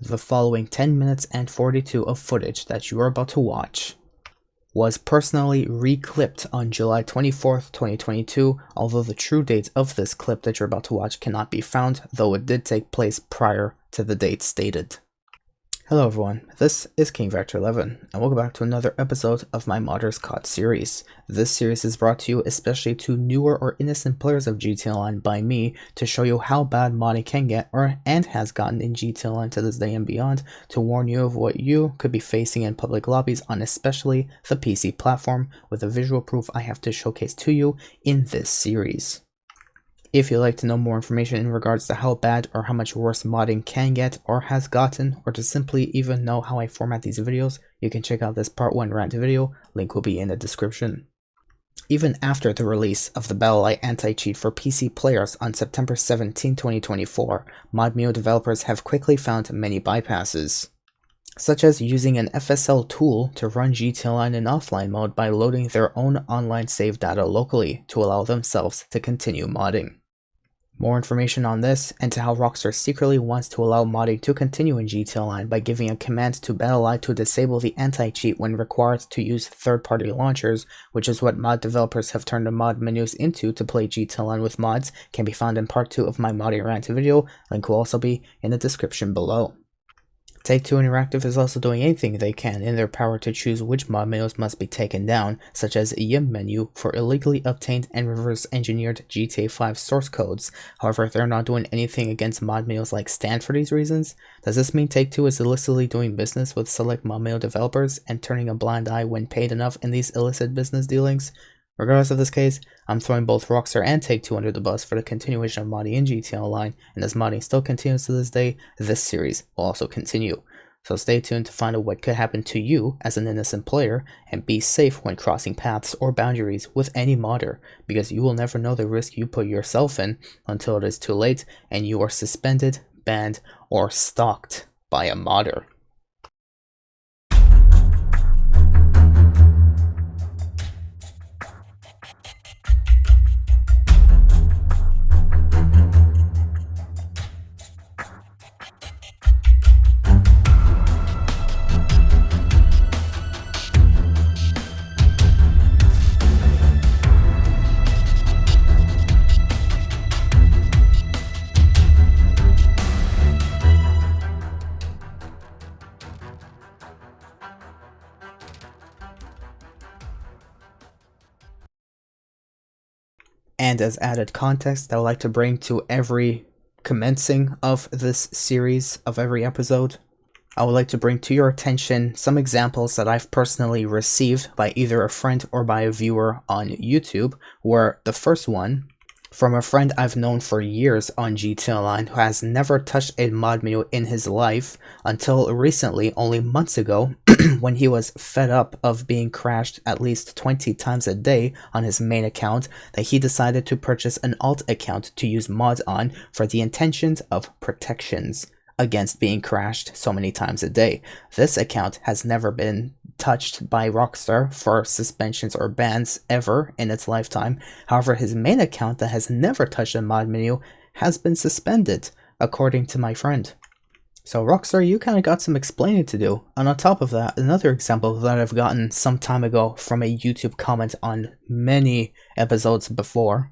The following 10 minutes and 42 of footage that you are about to watch was personally re-clipped on July 24th, 2022, although the true date of this clip that you're about to watch cannot be found, though it did take place prior to the date stated. Hello everyone, this is King Vector 11, and welcome back to another episode of my Modders Caught series. This series is brought to you especially to newer or innocent players of GTA Online by me to show you how bad modding can get and has gotten in GTA Online to this day and beyond, to warn you of what you could be facing in public lobbies on especially the PC platform, with the visual proof I have to showcase to you in this series. If you'd like to know more information in regards to how bad or how much worse modding can get or has gotten, or to simply even know how I format these videos, you can check out this part 1 rant video, link will be in the description. Even after the release of the BattlEye anti-cheat for PC players on September 17, 2024, ModMio developers have quickly found many bypasses, such as using an FSL tool to run GTA Online in offline mode by loading their own online save data locally to allow themselves to continue modding. More information on this, and to how Rockstar secretly wants to allow modding to continue in GTA Online by giving a command to BattlEye to disable the anti-cheat when required to use third-party launchers, which is what mod developers have turned the mod menus into to play GTA Online with mods, can be found in part 2 of my modding rant video, link will also be in the description below. Take-Two Interactive is also doing anything they can in their power to choose which mod menus must be taken down, such as YIM menu for illegally obtained and reverse-engineered GTA 5 source codes. However, they're not doing anything against mod menus like Stand for these reasons. Does this mean Take-Two is illicitly doing business with select mod menu developers and turning a blind eye when paid enough in these illicit business dealings? Regardless of this case, I'm throwing both Rockstar and Take-Two under the bus for the continuation of modding in GTA Online, and as modding still continues to this day, this series will also continue. So stay tuned to find out what could happen to you as an innocent player, and be safe when crossing paths or boundaries with any modder, because you will never know the risk you put yourself in until it is too late and you are suspended, banned, or stalked by a modder. And as added context that I would like to bring to every commencing of this series, of every episode, I would like to bring to your attention some examples that I've personally received by either a friend or by a viewer on YouTube, where the first one, from a friend I've known for years on GTA Online who has never touched a mod menu in his life until recently, only months ago, when he was fed up of being crashed at least 20 times a day on his main account, that he decided to purchase an alt account to use mods on for the intentions of protections against being crashed so many times a day. This account has never been touched by Rockstar for suspensions or bans ever in its lifetime. However, his main account that has never touched a mod menu has been suspended, according to my friend. So Rockstar, you kind of got some explaining to do. And on top of that, another example that I've gotten some time ago from a YouTube comment on many episodes before.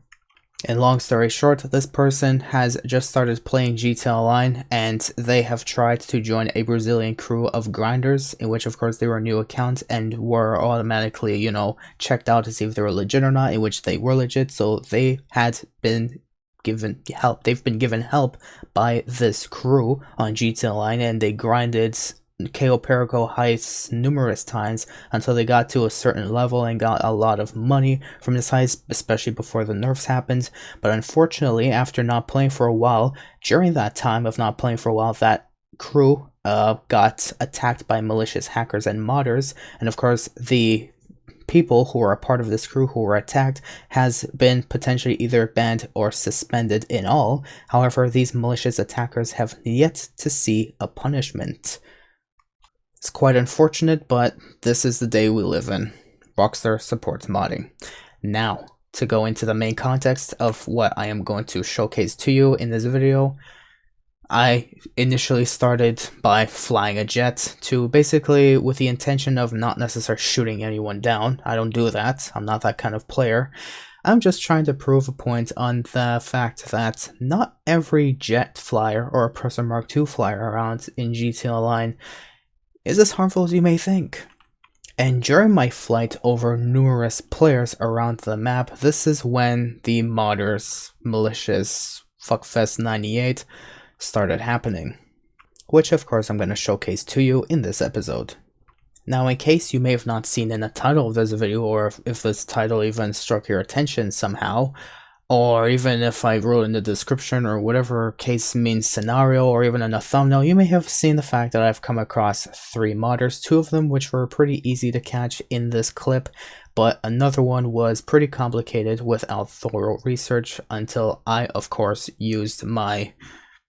And long story short, this person has just started playing GTA Online, and they have tried to join a Brazilian crew of grinders, in which of course they were a new account and were automatically, checked out to see if they were legit or not, in which they were legit. So they had been given help. They've been given help by this crew on GTA Online, and they grinded KO Perico heists numerous times until they got to a certain level and got a lot of money from this heist, especially before the nerfs happened. But unfortunately, after not playing for a while, during that time of not playing for a while, that crew got attacked by malicious hackers and modders, and of course the people who are a part of this crew who were attacked has been potentially either banned or suspended in all. However, these malicious attackers have yet to see a punishment. It's quite unfortunate, but this is the day we live in. Rockstar supports modding. Now, to go into the main context of what I am going to showcase to you in this video, I initially started by flying a jet to basically with the intention of not necessarily shooting anyone down. I don't do that. I'm not that kind of player. I'm just trying to prove a point on the fact that not every jet flyer or a Person Mark II flyer around in GTA Online is as harmful as you may think. And during my flight over numerous players around the map, this is when the modders, malicious, Fuckfest 98 started happening, which of course I'm going to showcase to you in this episode. Now, in case you may have not seen in the title of this video, or if this title even struck your attention somehow, or even if I wrote in the description or whatever case means scenario, or even in a thumbnail, you may have seen the fact that I've come across 3 modders, 2 of them which were pretty easy to catch in this clip, but another one was pretty complicated without thorough research until I, of course, used my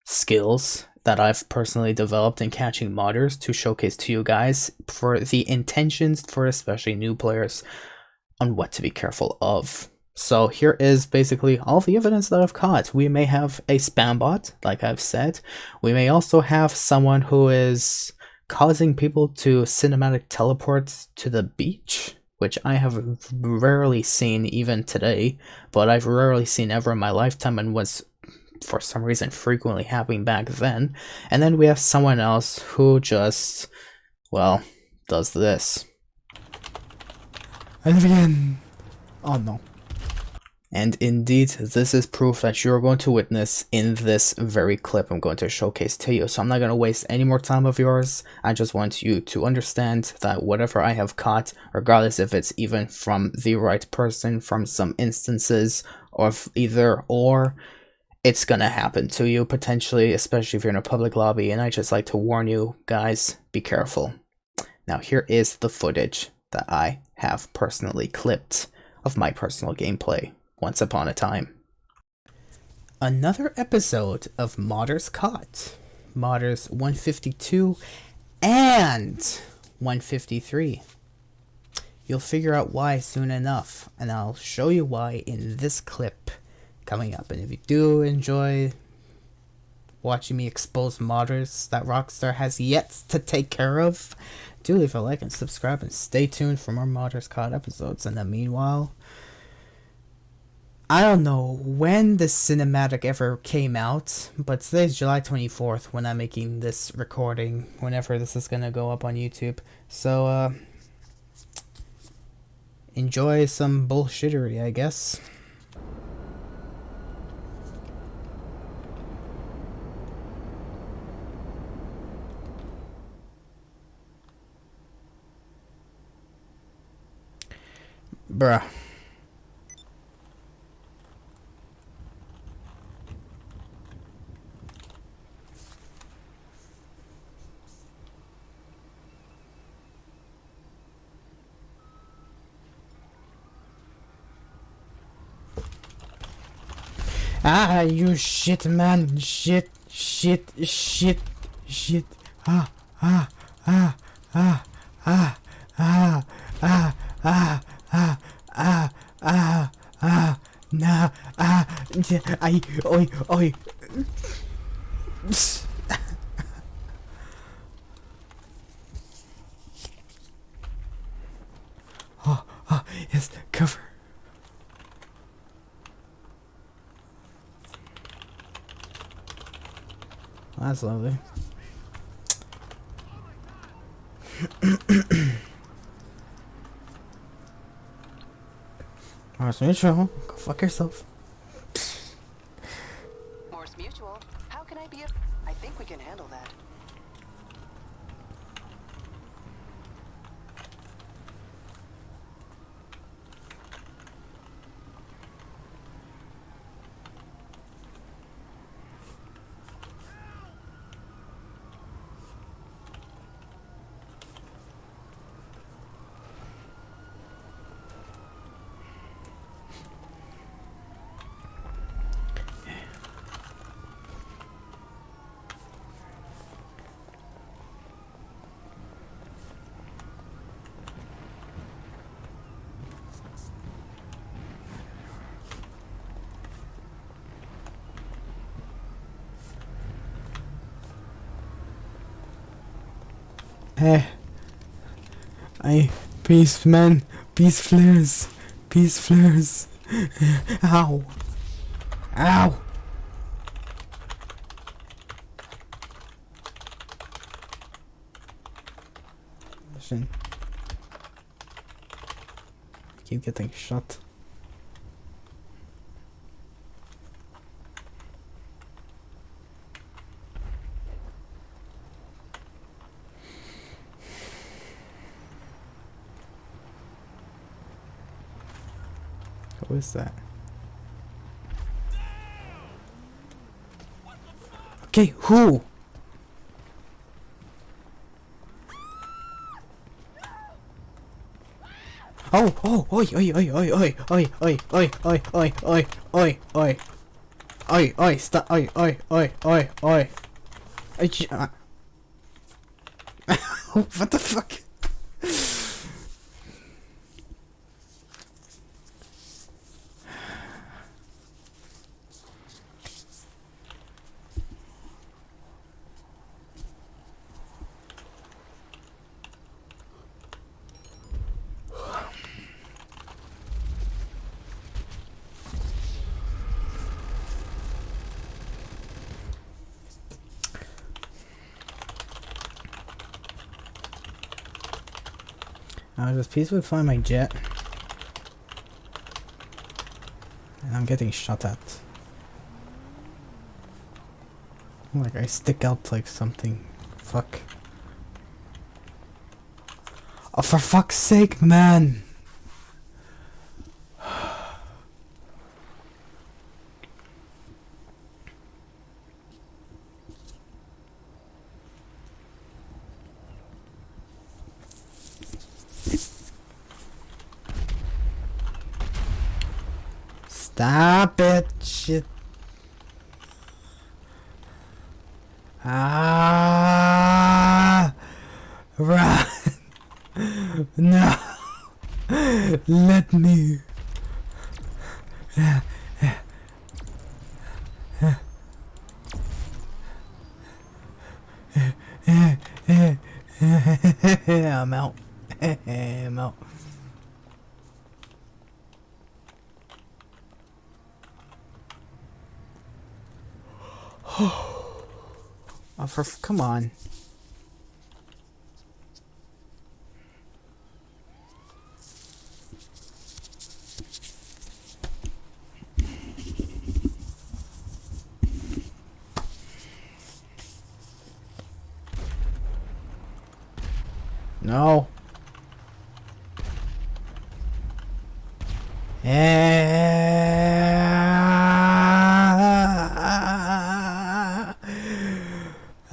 skills that I've personally developed in catching modders to showcase to you guys for the intentions for especially new players on what to be careful of. So here is basically all the evidence that I've caught. We may have a spam bot, like I've said. We may also have someone who is causing people to cinematic teleport to the beach, which I have rarely seen even today, but I've rarely seen ever in my lifetime and was for some reason frequently happening back then. And then we have someone else who just, well, does this. And again. Oh no. And indeed, this is proof that you're going to witness in this very clip I'm going to showcase to you. So I'm not going to waste any more time of yours. I just want you to understand that whatever I have caught, regardless if it's even from the right person, from some instances of either or, it's gonna happen to you potentially, especially if you're in a public lobby, and I just like to warn you guys, be careful. Now here is the footage that I have personally clipped of my personal gameplay once upon a time. Another episode of Modders Caught. Modders 152 and 153. You'll figure out why soon enough, and I'll show you why in this clip coming up. And if you do enjoy watching me expose modders that Rockstar has yet to take care of, do leave a like and subscribe and stay tuned for more Modders Caught episodes. And then meanwhile, I don't know when the cinematic ever came out, but today's July 24th when I'm making this recording, whenever this is gonna go up on YouTube. So enjoy some bullshittery, I guess. Bruh. Ah, you shit, man. Shit. Ah, ah, ah, ah, ah, ah, ah, ah, nah, oi. Oh, yes, cover. That's lovely. Morse Mutual, go fuck yourself. Morse Mutual, how can I be I think we can handle that. Peace, man. Peace flares. Peace flares. Ow. Ow. Listen. I keep getting shot. Who is that? Okay, who? Oh, oi, oi, oi, oi, oi, oi, oi, oi, oi, oi, oi, oi, oi, oi, oi, stop, oi, oi, oi, oi, oi. What the fuck? I was just peacefully flying my jet. And I'm getting shot at. Like I stick out like something. Fuck. Oh, for fuck's sake, man! Stop it, shit. Ah, run. No. Let me. I'm out. I'm out. Oh, come on. No.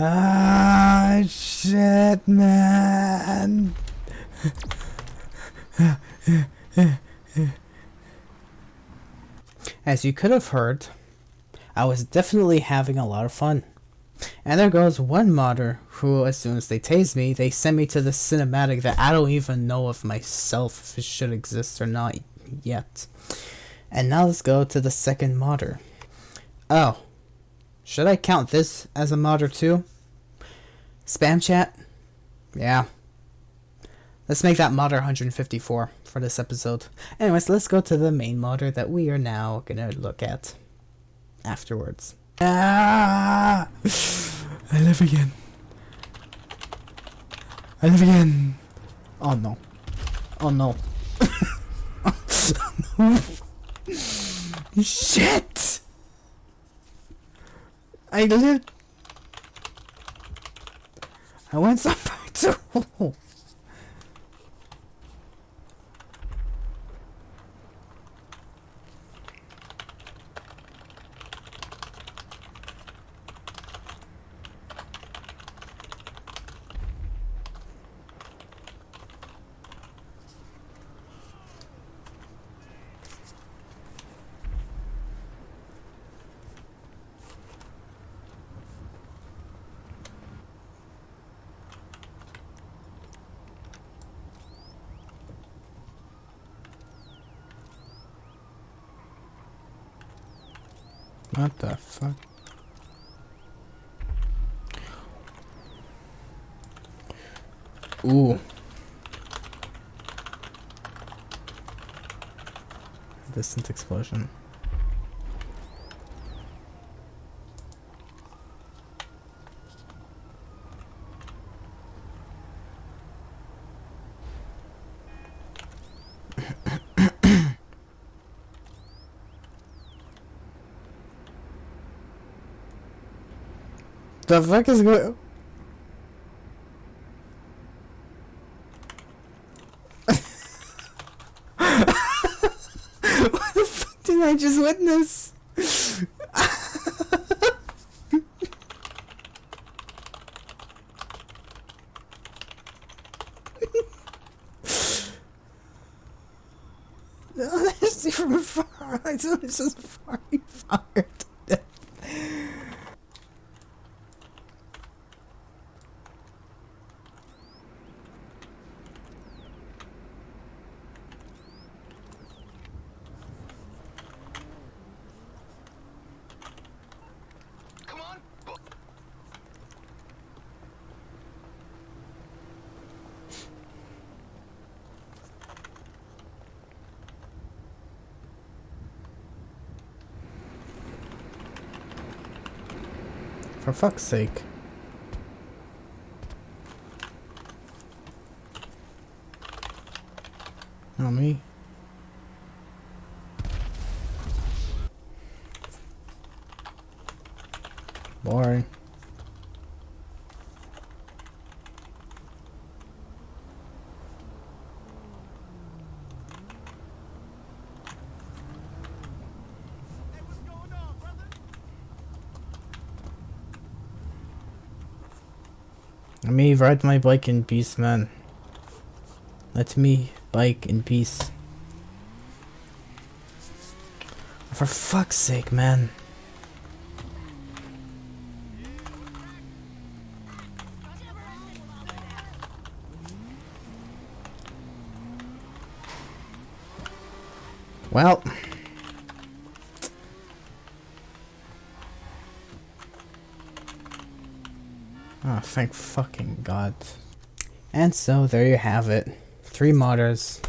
Ah, shit, man. As you could have heard, I was definitely having a lot of fun. And there goes one modder who, as soon as they tase me, they send me to the cinematic that I don't even know of myself if it should exist or not yet. And now let's go to the second modder. Oh, should I count this as a modder too? Spam chat? Yeah. Let's make that modder 154 for this episode. Anyways, let's go to the main modder that we are now gonna look at afterwards. Ah! I live again. I live again. Oh no. Oh no. Shit! I lived. I went somewhere too. What the fuck? Ooh. Distant explosion. The fuck is going? What the fuck did I just witness? No, that's from far. I thought it was just fucking fired to death. Come on. For fuck's sake. Not me. Boring. Let me ride my bike in peace, man. Let me bike in peace. For fuck's sake, man. Well. Oh, thank fucking God. And so, there you have it. 3 modders.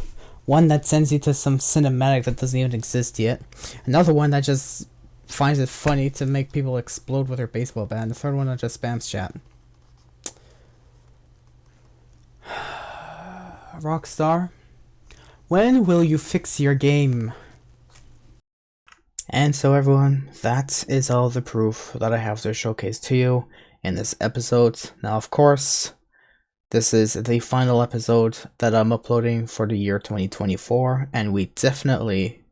One that sends you to some cinematic that doesn't even exist yet. Another one that just finds it funny to make people explode with their baseball bat. And the third one that just spams chat. Rockstar, when will you fix your game? And so everyone, that is all the proof that I have to showcase to you in this episode. Now of course, this is the final episode that I'm uploading for the year 2024, and we definitely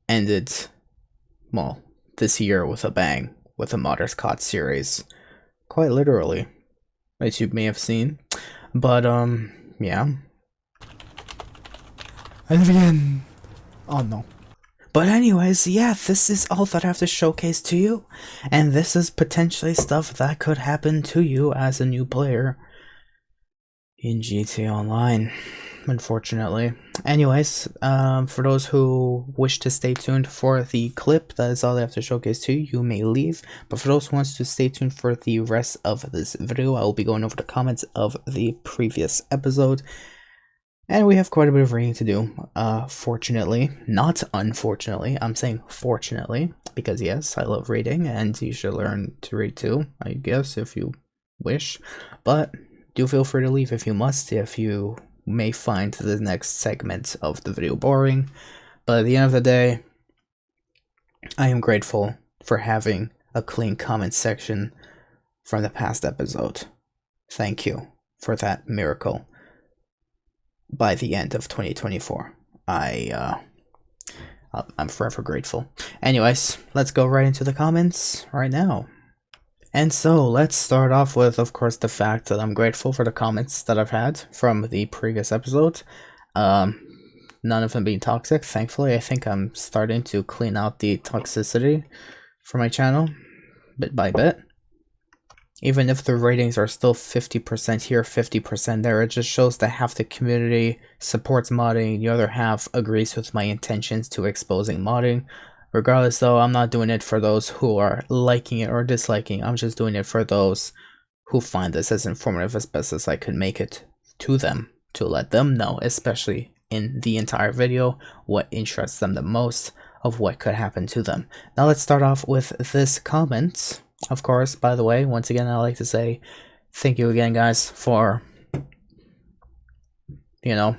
ended, well, this year with a bang, with the Modders COD series. Quite literally, as you may have seen. But, yeah. And again. Oh no. But anyways, yeah, this is all that I have to showcase to you. And this is potentially stuff that could happen to you as a new player in GTA Online, unfortunately. Anyways, for those who wish to stay tuned for the clip, that is all I have to showcase to you. You may leave. But for those who wants to stay tuned for the rest of this video, I will be going over the comments of the previous episode. And we have quite a bit of reading to do, fortunately, not unfortunately. I'm saying fortunately, because yes, I love reading, and you should learn to read too, I guess, if you wish. But do feel free to leave if you must, if you may find the next segment of the video boring. But at the end of the day, I am grateful for having a clean comment section from the past episode. Thank you for that miracle. By the end of 2024, I'm forever grateful. Anyways, let's go right into the comments right now. And so let's start off with, of course, the fact that I'm grateful for the comments that I've had from the previous episode. None of them being toxic, thankfully. I think I'm starting to clean out the toxicity for my channel bit by bit. Even if the ratings are still 50% here, 50% there, it just shows that half the community supports modding, the other half agrees with my intentions to exposing modding. Regardless though, I'm not doing it for those who are liking it or disliking, I'm just doing it for those who find this as informative as best as I could make it to them, to let them know, especially in the entire video, what interests them the most of what could happen to them. Now let's start off with this comment. Of course, by the way, once again, I like to say thank you again, guys, for, you know,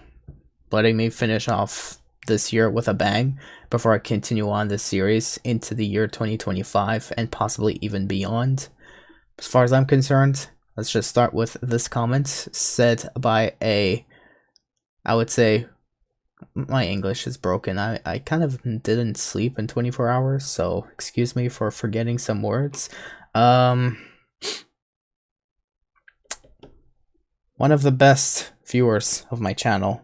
letting me finish off this year with a bang before I continue on this series into the year 2025 and possibly even beyond. As far as I'm concerned, let's just start with this comment said by I would say, my English is broken. I kind of didn't sleep in 24 hours, so excuse me for forgetting some words. One of the best viewers of my channel,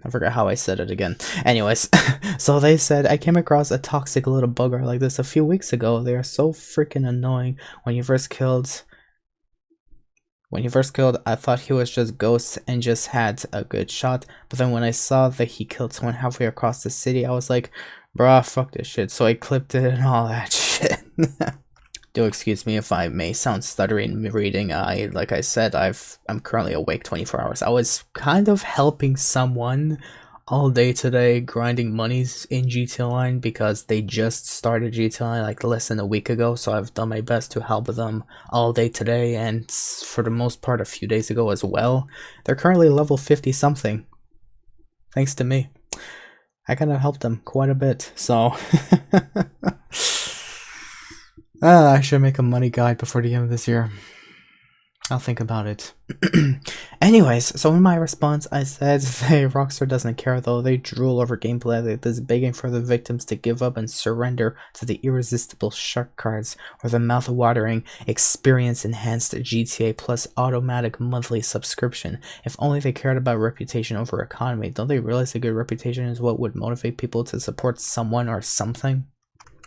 I forgot how I said it again. Anyways, so they said, I came across a toxic little bugger like this a few weeks ago. They are so freaking annoying. When you first killed, I thought he was just ghosts and just had a good shot. But then when I saw that he killed someone halfway across the city, I was like, bruh, fuck this shit. So I clipped it and all that shit. Do excuse me if I may sound stuttery in reading. Like I said, I'm currently awake 24 hours. I was kind of helping someone all day today, grinding monies in GTA Online because they just started GTA Online like less than a week ago. So I've done my best to help them all day today, and for the most part a few days ago as well. They're currently level 50 something, thanks to me. I kind of helped them quite a bit, so I should make a money guide before the end of this year. I'll think about it. Anyways, so in my response, I said, hey, Rockstar doesn't care though. They drool over gameplay like this, begging for the victims to give up and surrender to the irresistible shark cards or the mouth-watering, experience-enhanced GTA Plus automatic monthly subscription. If only they cared about reputation over economy. Don't they realize a good reputation is what would motivate people to support someone or something?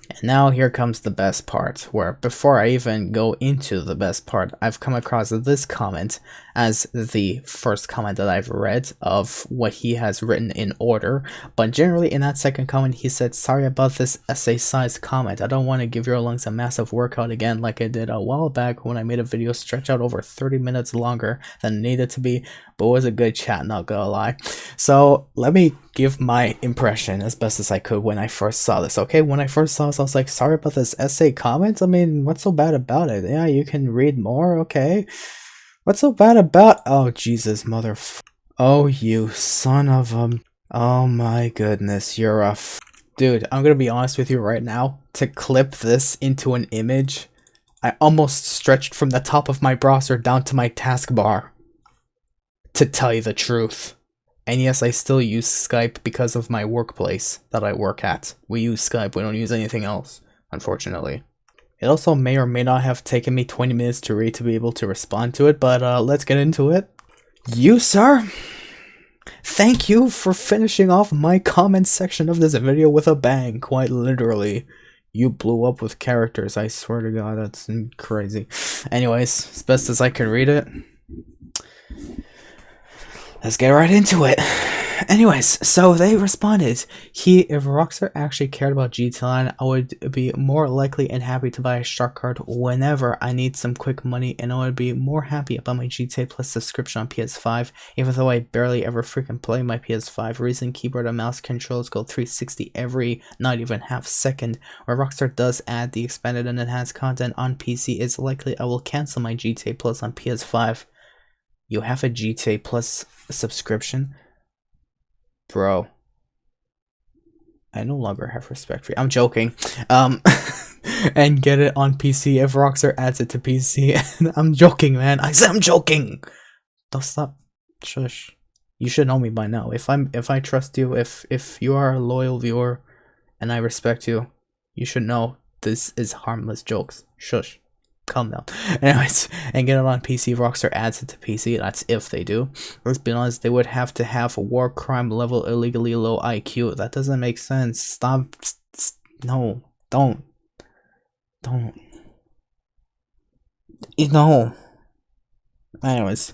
And now here comes the best part, where before I even go into the best part, I've come across this comment as the first comment that I've read of what he has written in order. But generally in that second comment, he said, sorry about this essay-sized comment. I don't want to give your lungs a massive workout again like I did a while back when I made a video stretch out over 30 minutes longer than it needed to be, but it was a good chat, not gonna lie. So let me give my impression as best as I could when I first saw this. Okay, when I first saw this, I was like, sorry about this essay comment. I mean, what's so bad about it? Yeah, you can read more. Okay, what's so bad about? Oh Jesus, oh, you son of a, oh my goodness, you're a dude. I'm gonna be honest with you right now. To clip this into an image, I almost stretched from the top of my browser down to my taskbar, to tell you the truth. And yes, I still use Skype because of my workplace that I work at. We use Skype, we don't use anything else, unfortunately. It also may or may not have taken me 20 minutes to read to be able to respond to it, but let's get into it. You, sir, thank you for finishing off my comment section of this video with a bang, quite literally. You blew up with characters, I swear to God, that's crazy. Anyways, as best as I can read it, let's get right into it. Anyways, so they responded, if Rockstar actually cared about GTA Online, I would be more likely and happy to buy a shark card whenever I need some quick money, and I would be more happy about my GTA Plus subscription on PS5, even though I barely ever freaking play my PS5. Reason keyboard and mouse controls go 360 every not even half second. Where Rockstar does add the expanded and enhanced content on PC, it's likely I will cancel my GTA Plus on PS5. You have a GTA Plus subscription? Bro, I no longer have respect for you. I'm joking. And get it on PC if Rockstar adds it to PC. I'm joking, man. I said I'm joking. Don't stop. Shush. You should know me by now. If I trust you, if you are a loyal viewer and I respect you, you should know this is harmless jokes. Shush. Calm down. Anyways, and get it on PC. Rockstar adds it to PC. That's if they do. Let's be honest, they would have to have a war crime level illegally low IQ. That doesn't make sense. Stop. No. Don't. No. Anyways,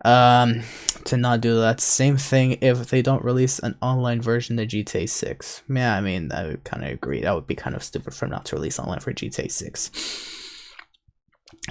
to not do that. Same thing if they don't release an online version of GTA 6. Yeah, I mean, I would kind of agree. That would be kind of stupid for them not to release online for GTA 6.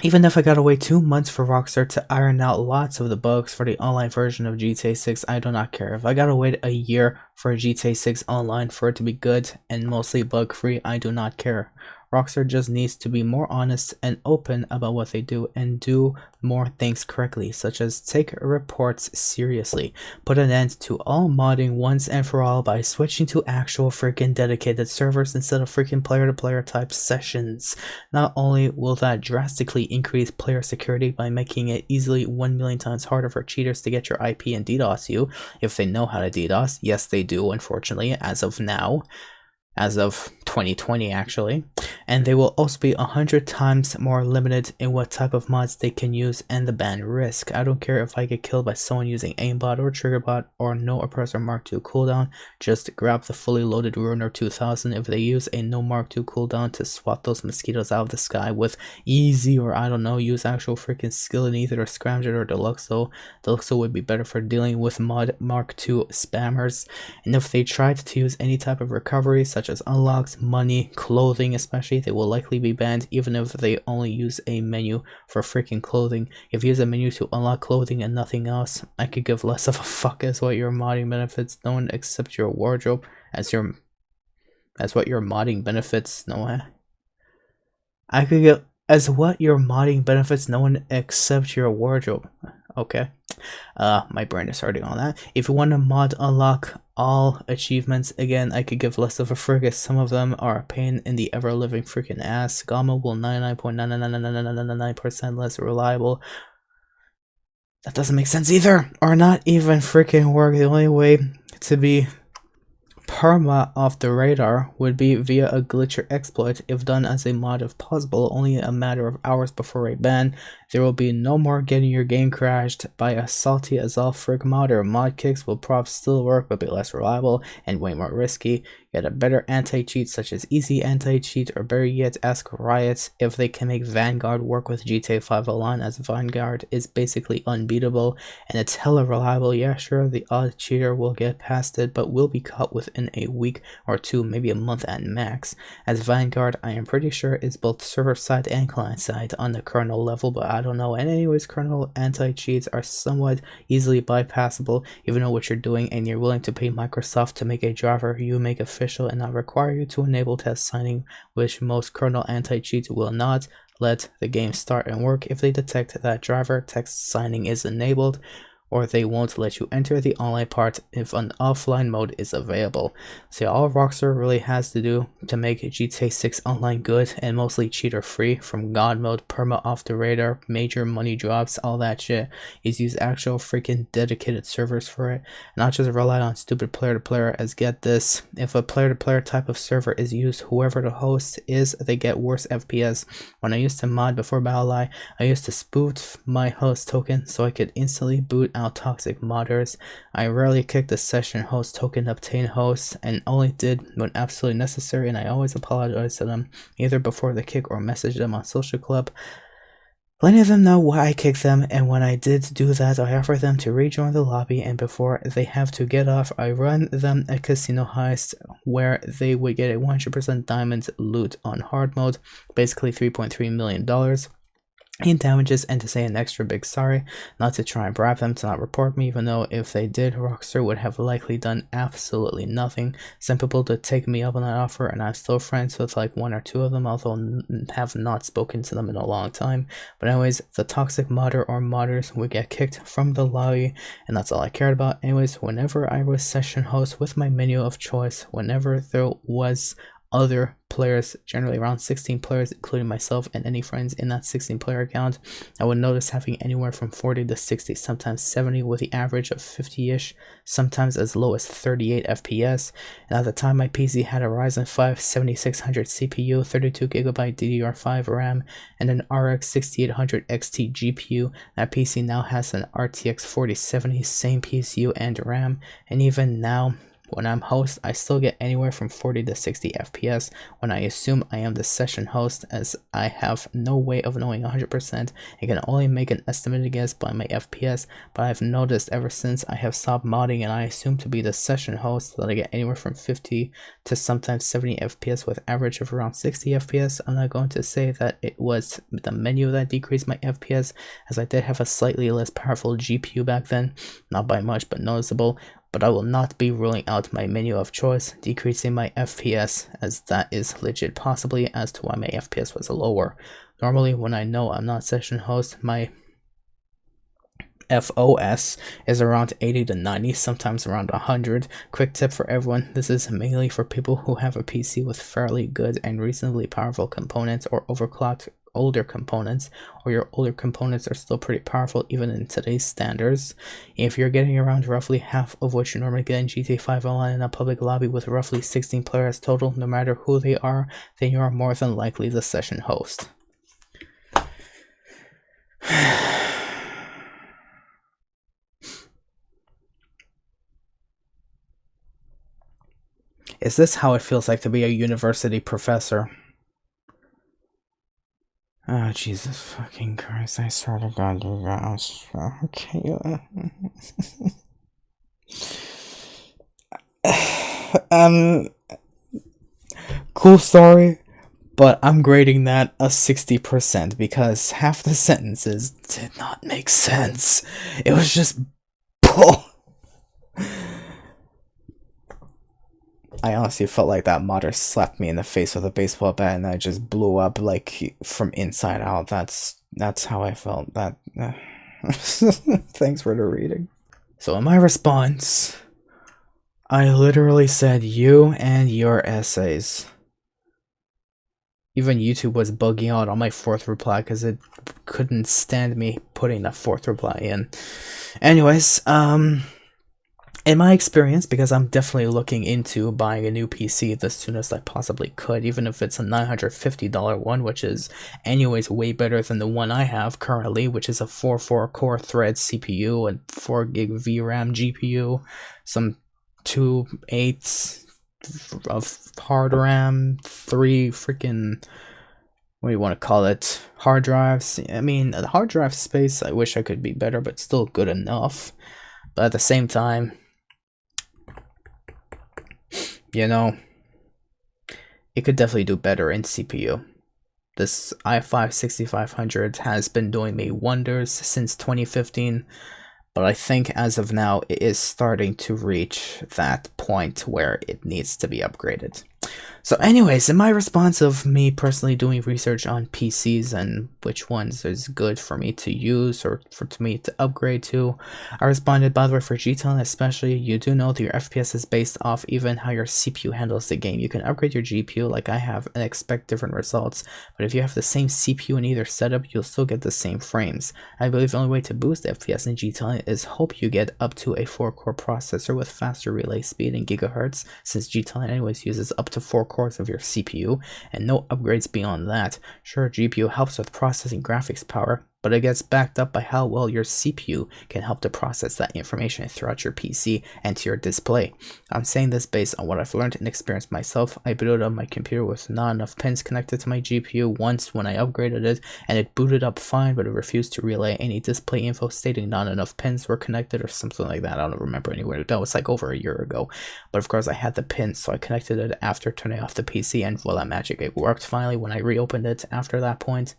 Even if I gotta wait 2 months for Rockstar to iron out lots of the bugs for the online version of GTA 6, I do not care. If I gotta wait a year for GTA 6 online for it to be good and mostly bug free, I do not care. Rockstar just needs to be more honest and open about what they do and do more things correctly, such as take reports seriously, put an end to all modding once and for all by switching to actual freaking dedicated servers instead of freaking player-to-player type sessions. Not only will that drastically increase player security by making it easily 1 million times harder for cheaters to get your IP and DDoS you, if they know how to DDoS. Yes, they do, unfortunately, as of now. As of 2020 actually, and they will also be 100 times more limited in what type of mods they can use and the ban risk. I don't care if I get killed by someone using aimbot or triggerbot or no oppressor Mark II cooldown, just grab the fully loaded Ruiner 2000 if they use a no Mark II cooldown to swat those mosquitoes out of the sky with easy, or I don't know, use actual freaking skill in either Scramjet or Deluxo. Deluxo would be better for dealing with mod Mark II spammers, and if they tried to use any type of recovery such as unlocks, money, clothing especially, they will likely be banned even if they only use a menu for freaking clothing. If you use a menu to unlock clothing and nothing else, I could give less of a fuck as what your modding benefits. No one accepts your wardrobe as what your modding benefits. No one. I could give as what your modding benefits. No one accepts your wardrobe. Okay. My brain is starting on that. If you want to mod unlock all achievements, again, I could give less of a frig as some of them are a pain in the ever-living freaking ass. Gamma will 99.99999% less reliable. That doesn't make sense either, or not even freaking work. The only way to be perma off the radar would be via a glitcher exploit. If done as a mod if possible, only a matter of hours before a ban. There will be no more getting your game crashed by a salty as all frig modder. Mod kicks will probably still work but be less reliable and way more risky. Get a better anti-cheat such as easy anti-cheat, or better yet ask Riot if they can make Vanguard work with GTA 5 Online, as Vanguard is basically unbeatable and it's hella reliable. Yeah, sure, the odd cheater will get past it but will be caught within a week or two, maybe a month at max, as Vanguard I am pretty sure is both server side and client side on the kernel level, but I don't know. And anyways, kernel anti-cheats are somewhat easily bypassable if you know what you're doing and you're willing to pay Microsoft to make a driver you make official and not require you to enable test signing, which most kernel anti-cheats will not. Let the game start and work if they detect that driver text signing is enabled, or they won't let you enter the online part if an offline mode is available. So all Rockstar really has to do to make GTA 6 online good and mostly cheater free, from god mode, perma off the radar, major money drops, all that shit, is use actual freaking dedicated servers for it, not just rely on stupid player to player. As get this, if a player to player type of server is used, whoever the host is, they get worse FPS. When I used to mod before BattlEye, I used to spoof my host token so I could instantly boot out toxic modders. I rarely kicked the session host token obtain hosts and only did when absolutely necessary, and I always apologize to them either before the kick or message them on social club. Plenty of them know why I kicked them, and when I did do that, I offer them to rejoin the lobby, and before they have to get off, I run them a casino heist where they would get a 100% diamond loot on hard mode, basically $3.3 million in damages, and to say an extra big sorry, not to try and bribe them to not report me, even though if they did, Rockstar would have likely done absolutely nothing. Some people did take me up on that offer, and I'm still friends with like one or two of them, although have not spoken to them in a long time. But anyways, the toxic modder or modders would get kicked from the lobby, and that's all I cared about. Anyways, whenever I was session host with my menu of choice, whenever there was other players, generally around 16 players, including myself and any friends in that 16 player account, I would notice having anywhere from 40 to 60, sometimes 70, with the average of 50-ish, sometimes as low as 38 FPS. And at the time, my PC had a Ryzen 5 7600 CPU, 32GB DDR5 RAM, and an RX 6800 XT GPU. That PC now has an RTX 4070, same PCU and RAM, and even now, When I'm host, I still get anywhere from 40 to 60 FPS when I assume I am the session host, as I have no way of knowing 100% and can only make an estimated guess by my FPS, but I've noticed ever since I have stopped modding and I assume to be the session host that I get anywhere from 50 to sometimes 70 FPS with average of around 60 FPS. I'm not going to say that it was the menu that decreased my FPS, as I did have a slightly less powerful GPU back then, not by much but noticeable, but I will not be ruling out my menu of choice decreasing my FPS, as that is legit possibly as to why my FPS was lower. Normally when I know I'm not session host, my FOS is around 80 to 90, sometimes around 100. Quick tip for everyone, this is mainly for people who have a PC with fairly good and reasonably powerful components or overclocked older components, or your older components are still pretty powerful even in today's standards. If you're getting around roughly half of what you normally get in GTA 5 Online in a public lobby with roughly 16 players total, no matter who they are, then you are more than likely the session host. Is this how it feels like to be a university professor? Oh, Jesus fucking Christ, I swear to God, you guys. Okay. Cool story, but I'm grading that a 60% because half the sentences did not make sense. It was just bull. I honestly felt like that modder slapped me in the face with a baseball bat and I just blew up like from inside out. That's how I felt. That thanks for the reading. So in my response, I literally said you and your essays. Even YouTube was bugging out on my fourth reply because it couldn't stand me putting that fourth reply in. Anyways, in my experience, because I'm definitely looking into buying a new PC the soonest I possibly could, even if it's a $950 one, which is anyways way better than the one I have currently, which is a 4 core thread CPU and 4 gig VRAM GPU, some 2 8s of hard RAM, 3 freaking, what do you want to call it, hard drives. I mean, the hard drive space, I wish I could be better, but still good enough. But at the same time, you know, it could definitely do better in CPU. This i5 6500 has been doing me wonders since 2015, but I think as of now it is starting to reach that point where it needs to be upgraded. So anyways, in my response of me personally doing research on PCs and which ones is good for me to use or for me to upgrade to, I responded, by the way, for GTAL especially, you do know that your FPS is based off even how your CPU handles the game. You can upgrade your GPU like I have and expect different results, but if you have the same CPU in either setup, you'll still get the same frames. I believe the only way to boost FPS in GTAL is hope you get up to a 4-core processor with faster relay speed in gigahertz, since GTAL anyways uses up to 4 cores of your CPU and no upgrades beyond that. Sure, GPU helps with processing graphics power, but it gets backed up by how well your CPU can help to process that information throughout your PC and to your display. I'm saying this based on what I've learned and experienced myself. I booted up my computer with not enough pins connected to my GPU once when I upgraded it, and it booted up fine, but it refused to relay any display info stating not enough pins were connected or something like that. I don't remember anywhere. That was like over a year ago. But of course I had the pins, so I connected it after turning off the PC, and voila magic, it worked finally when I reopened it after that point.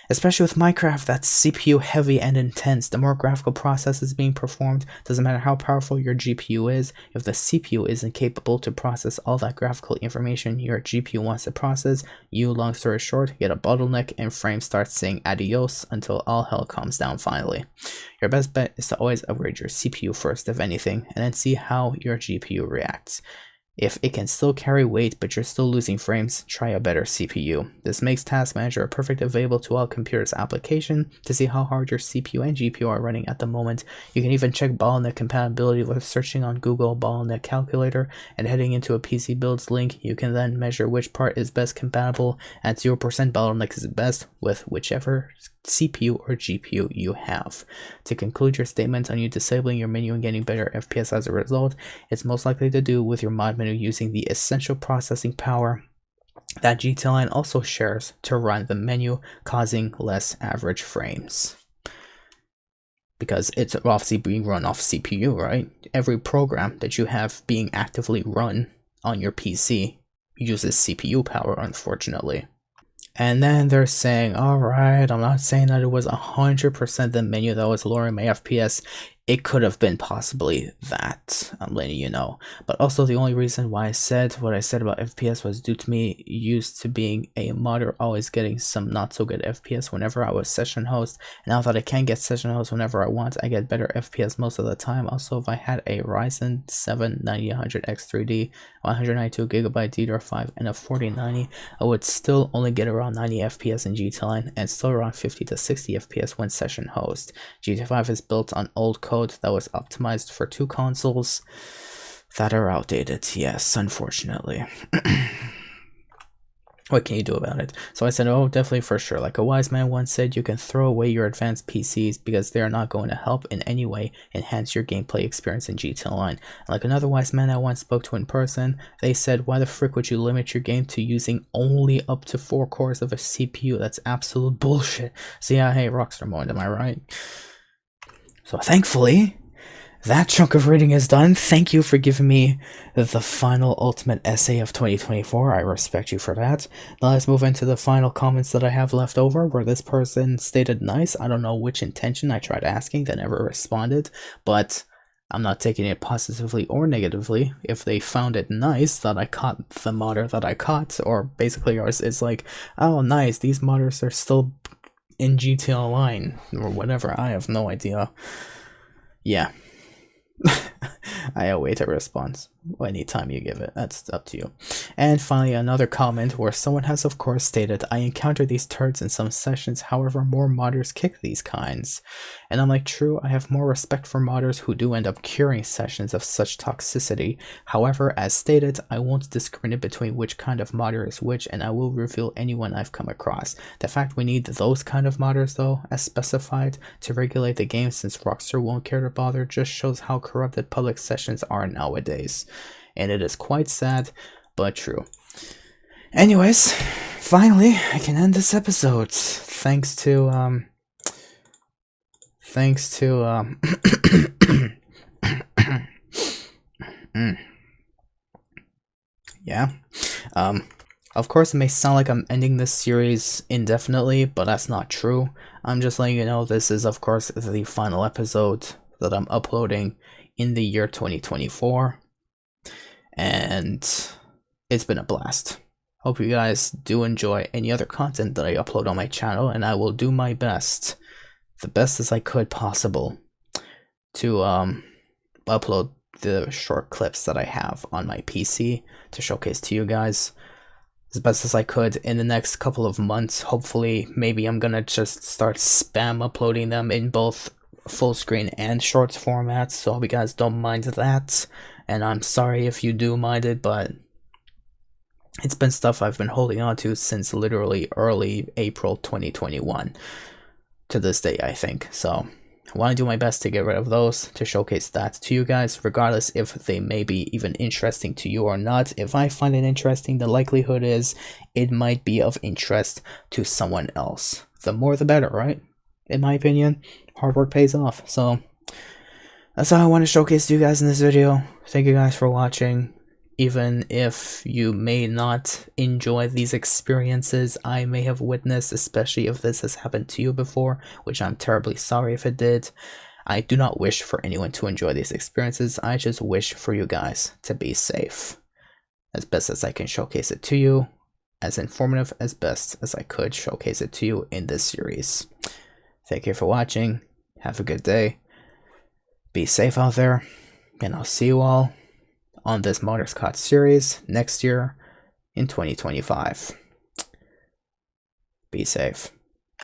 Especially with Minecraft, that's CPU heavy and intense. The more graphical process is being performed, doesn't matter how powerful your GPU is, if the CPU isn't capable to process all that graphical information your GPU wants to process, you, long story short, get a bottleneck and frames start saying adios until all hell comes down finally. Your best bet is to always upgrade your CPU first if anything, and then see how your GPU reacts. If it can still carry weight but you're still losing frames, try a better CPU. This makes Task Manager a perfect available to all computers application to see how hard your CPU and GPU are running at the moment. You can even check bottleneck compatibility with searching on Google bottleneck calculator and heading into a PC builds link. You can then measure which part is best compatible at 0% bottleneck is best with whichever CPU or GPU you have. To conclude your statement on you disabling your menu and getting better FPS as a result, it's most likely to do with your mod menu using the essential processing power that GTA Online also shares to run the menu, causing less average frames. Because it's obviously being run off CPU, right? Every program that you have being actively run on your PC uses CPU power, unfortunately. And then they're saying, alright, I'm not saying that it was 100% the menu that was lowering my FPS. It could have been possibly that, I'm letting you know. But also the only reason why I said what I said about FPS was due to me used to being a modder, always getting some not so good FPS whenever I was session host. And now that I can get session host whenever I want, I get better FPS most of the time. Also, if I had a Ryzen 7 9000X3D, 192GB DDR5, and a 4090, I would still only get around 90 FPS in GTA Online and still around 50 to 60 FPS when session host. GTA 5 is built on old code that was optimized for 2 consoles that are outdated. Yes, unfortunately. What can you do about it? So I said, oh, definitely, for sure. Like a wise man once said, you can throw away your advanced PCs because they are not going to help in any way enhance your gameplay experience in GTA Online. And like another wise man I once spoke to in person, they said, why the frick would you limit your game to using only up to 4 cores of a CPU? That's absolute bullshit. So yeah, hey, Rockstar mode, am I right? So thankfully, that chunk of reading is done. Thank you for giving me the final ultimate essay of 2024. I respect you for that. Now let's move into the final comments that I have left over, where this person stated nice. I don't know which intention I tried asking that never responded, but I'm not taking it positively or negatively. If they found it nice that I caught the modder that I caught, or basically ours is like, oh nice, these modders are still in GTA Online, or whatever, I have no idea. Yeah. I await a response anytime you give it. That's up to you. And finally, another comment where someone has of course stated, I encounter these turds in some sessions, however more modders kick these kinds. And I'm like, true, I have more respect for modders who do end up curing sessions of such toxicity. However, as stated, I won't discriminate between which kind of modder is which, and I will reveal anyone I've come across. The fact we need those kind of modders though, as specified, to regulate the game since Rockstar won't care to bother, just shows how corrupted public sessions are nowadays. And it is quite sad, but true. Anyways, finally, I can end this episode. Thanks to yeah. Of course, it may sound like I'm ending this series indefinitely, but that's not true. I'm just letting you know this is, of course, the final episode that I'm uploading in the year 2024. And it's been a blast. Hope you guys do enjoy any other content that I upload on my channel, and I will do my best, the best as I could possible, to upload the short clips that I have on my PC to showcase to you guys as best as I could in the next couple of months. Hopefully, maybe I'm gonna just start spam uploading them in both full screen and shorts formats, so I hope you guys don't mind that. And I'm sorry if you do mind it, but it's been stuff I've been holding on to since literally early April 2021 to this day, I think. So I want to do my best to get rid of those, to showcase that to you guys, regardless if they may be even interesting to you or not. If I find it interesting, the likelihood is it might be of interest to someone else. The more the better, right? In my opinion, hard work pays off. So that's all I want to showcase to you guys in this video. Thank you guys for watching. Even if you may not enjoy these experiences I may have witnessed, especially if this has happened to you before, which I'm terribly sorry if it did. I do not wish for anyone to enjoy these experiences. I just wish for you guys to be safe. As best as I can showcase it to you, as informative as best as I could showcase it to you in this series. Thank you for watching. Have a good day. Be safe out there, and I'll see you all on this Motorcott series next year in 2025. Be safe.